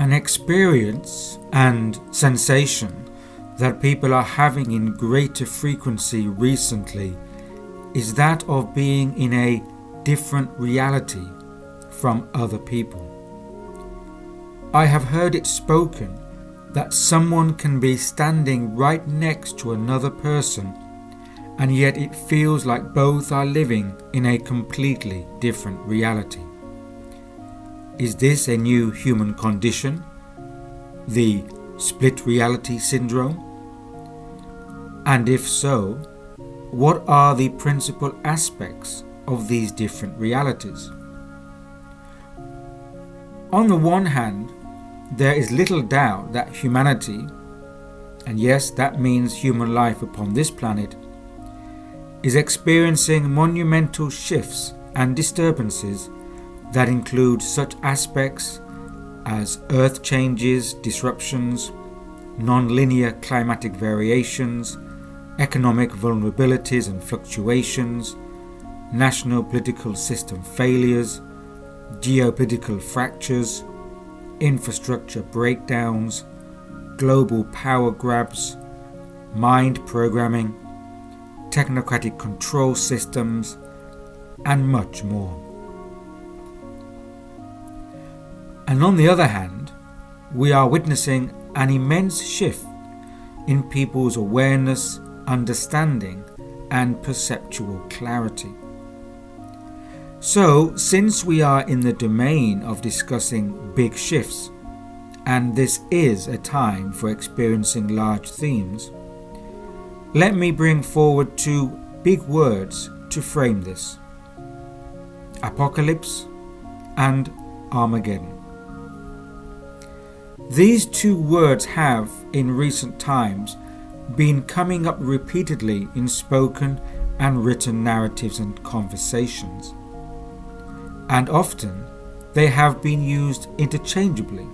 An experience and sensation that people are having in greater frequency recently is that of being in a different reality from other people. I have heard it spoken that someone can be standing right next to another person, and yet it feels like both are living in a completely different reality. Is this a new human condition? The split reality syndrome? And if so, what are the principal aspects of these different realities? On the one hand, there is little doubt that humanity, and yes, that means human life upon this planet, is experiencing monumental shifts and disturbances that include such aspects as earth changes, disruptions, non-linear climatic variations, economic vulnerabilities and fluctuations, national political system failures, geopolitical fractures, infrastructure breakdowns, global power grabs, mind programming, technocratic control systems, and much more. And on the other hand, we are witnessing an immense shift in people's awareness, understanding, and perceptual clarity. So, since we are in the domain of discussing big shifts, and this is a time for experiencing large themes, let me bring forward two big words to frame this: apocalypse and Armageddon. These two words have, in recent times, been coming up repeatedly in spoken and written narratives and conversations, and often they have been used interchangeably.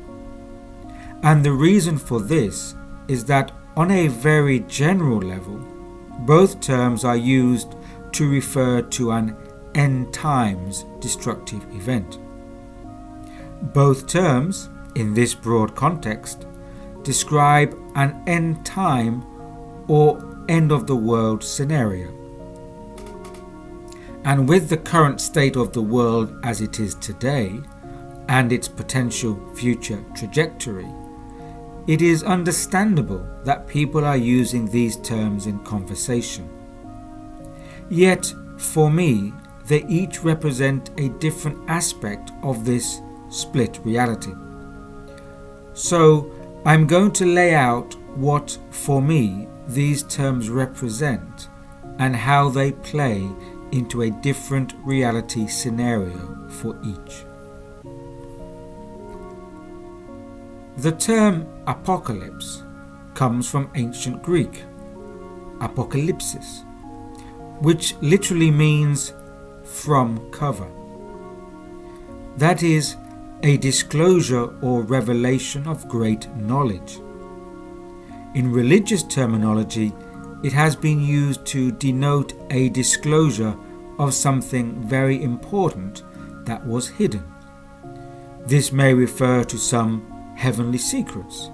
And the reason for this is that on a very general level, both terms are used to refer to an end times destructive event. Both terms, in this broad context, describe an end time or end of the world scenario. And with the current state of the world as it is today and its potential future trajectory, it is understandable that people are using these terms in conversation. Yet, for me, they each represent a different aspect of this split reality. So, I'm going to lay out what, for me, these terms represent and how they play into a different reality scenario for each. The term apocalypse comes from ancient Greek, apokalypsis, which literally means from cover. That is, a disclosure or revelation of great knowledge. In religious terminology, it has been used to denote a disclosure of something very important that was hidden. This may refer to some heavenly secrets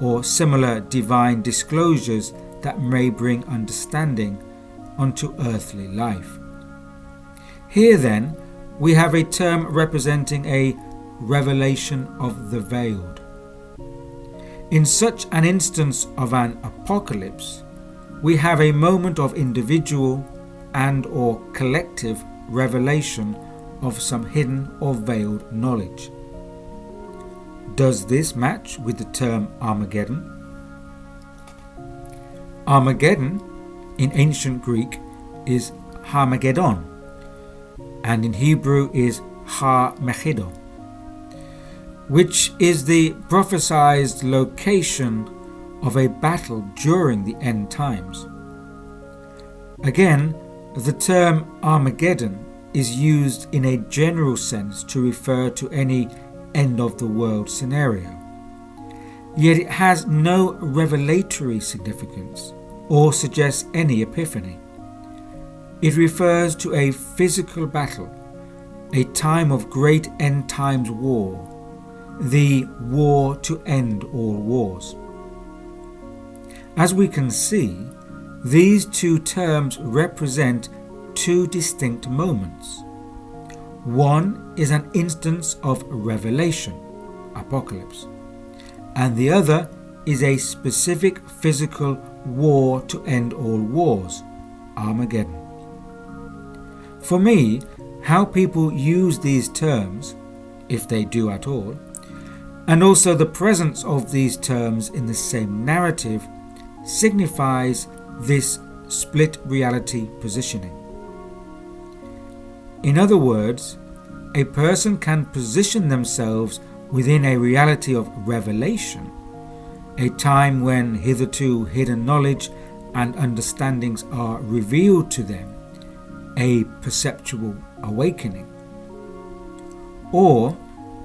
or similar divine disclosures that may bring understanding unto earthly life. Here then, we have a term representing a revelation of the veiled. In such an instance of an apocalypse, we have a moment of individual and or collective revelation of some hidden or veiled knowledge. Does this match with the term Armageddon? Armageddon in ancient Greek is Harmageddon, and in Hebrew is Ha-Megiddo, which is the prophesied location of a battle during the end times. Again, the term Armageddon is used in a general sense to refer to any end of the world scenario. Yet it has no revelatory significance or suggests any epiphany. It refers to a physical battle, a time of great end times war, the war to end all wars. As we can see, these two terms represent two distinct moments. One is an instance of revelation, apocalypse, and the other is a specific physical war to end all wars, Armageddon. For me, how people use these terms, if they do at all, and also the presence of these terms in the same narrative signifies this split reality positioning. In other words, a person can position themselves within a reality of revelation, a time when hitherto hidden knowledge and understandings are revealed to them, a perceptual awakening. Or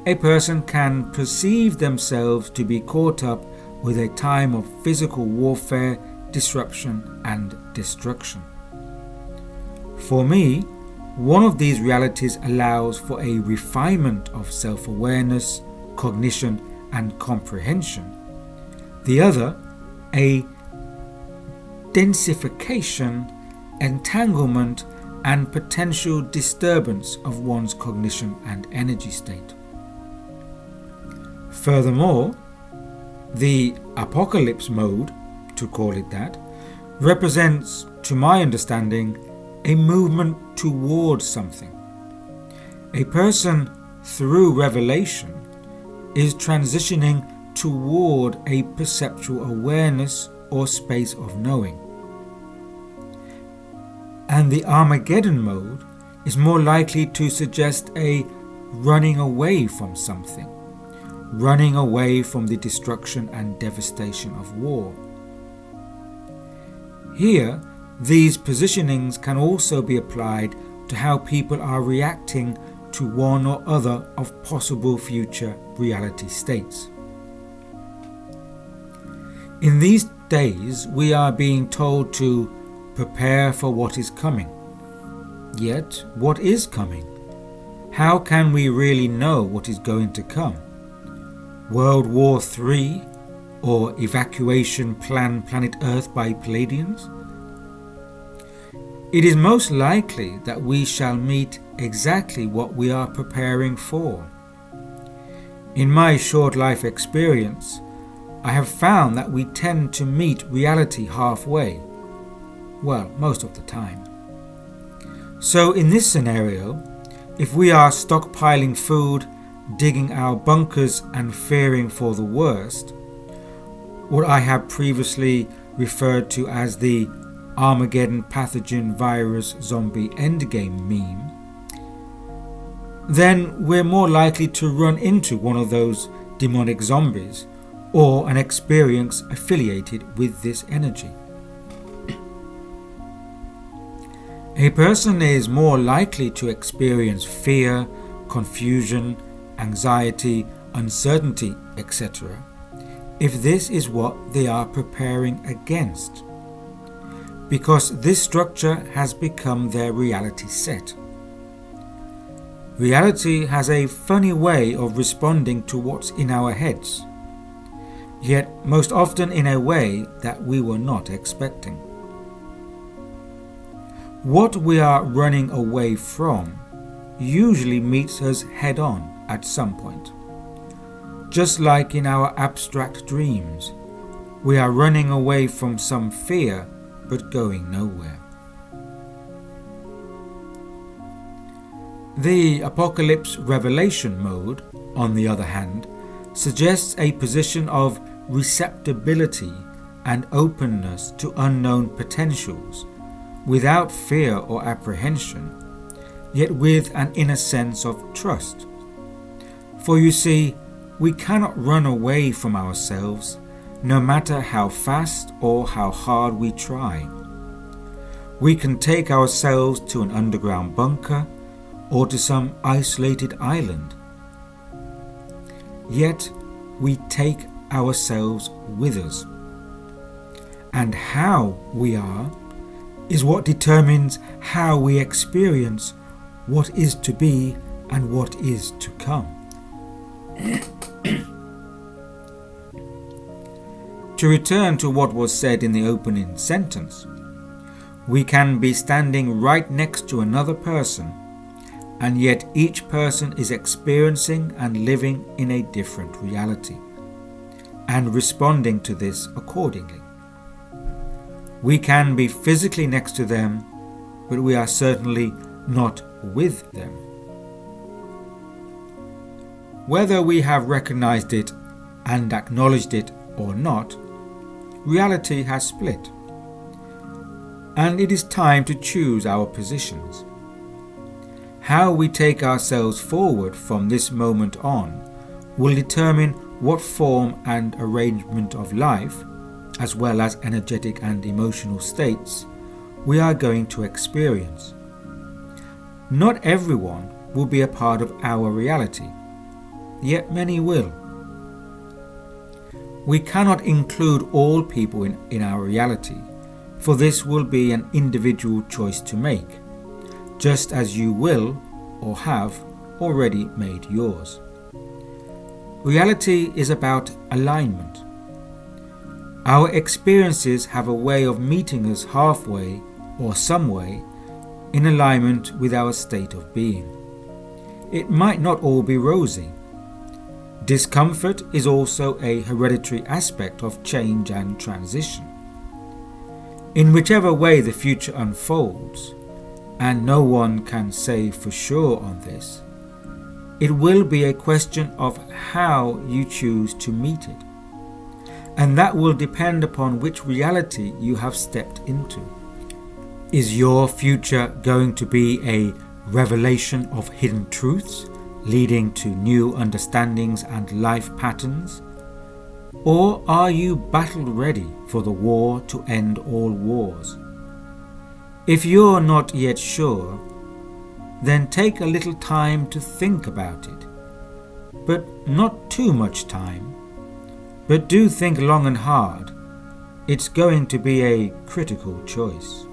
a person can perceive themselves to be caught up with a time of physical warfare, disruption, and destruction. For me, one of these realities allows for a refinement of self-awareness, cognition, and comprehension. The other, a densification, entanglement, and potential disturbance of one's cognition and energy state. Furthermore, the apocalypse mode, to call it that, represents, to my understanding, a movement towards something. A person, through revelation, is transitioning toward a perceptual awareness or space of knowing. And the Armageddon mode is more likely to suggest a running away from something, running away from the destruction and devastation of war. Here, these positionings can also be applied to how people are reacting to one or other of possible future reality states. In these days, we are being told to prepare for what is coming. Yet, what is coming? How can we really know what is going to come? World War III or evacuation plan planet Earth by Palladians? It is most likely that we shall meet exactly what we are preparing for. In my short life experience, I have found that we tend to meet reality halfway. Well, most of the time. So in this scenario, if we are stockpiling food, digging our bunkers and fearing for the worst, what I have previously referred to as the Armageddon pathogen virus zombie endgame meme, then we're more likely to run into one of those demonic zombies or an experience affiliated with this energy. A person is more likely to experience fear, confusion, anxiety, uncertainty, etc. if this is what they are preparing against, because this structure has become their reality set. Reality has a funny way of responding to what's in our heads, yet most often in a way that we were not expecting. What we are running away from usually meets us head on at some point. Just like in our abstract dreams, we are running away from some fear but going nowhere. The apocalypse revelation mode, on the other hand, suggests a position of receptibility and openness to unknown potentials, without fear or apprehension, yet with an inner sense of trust. For you see, we cannot run away from ourselves, no matter how fast or how hard we try. We can take ourselves to an underground bunker or to some isolated island. Yet we take ourselves with us. And how we are is what determines how we experience what is to be and what is to come. To return to what was said in the opening sentence, we can be standing right next to another person, and yet each person is experiencing and living in a different reality, and responding to this accordingly. We can be physically next to them, but we are certainly not with them. Whether we have recognized it and acknowledged it or not, reality has split, and it is time to choose our positions. How we take ourselves forward from this moment on will determine what form and arrangement of life, as well as energetic and emotional states, we are going to experience. Not everyone will be a part of our reality, yet many will. We cannot include all people in our reality, for this will be an individual choice to make, just as you will or have already made yours. Reality is about alignment. Our experiences have a way of meeting us halfway or some way in alignment with our state of being. It might not all be rosy. Discomfort is also a hereditary aspect of change and transition. In whichever way the future unfolds, and no one can say for sure on this, it will be a question of how you choose to meet it. And that will depend upon which reality you have stepped into. Is your future going to be a revelation of hidden truths, leading to new understandings and life patterns? Or are you battle ready for the war to end all wars? If you're not yet sure, then take a little time to think about it. But not too much time. But do think long and hard. It's going to be a critical choice.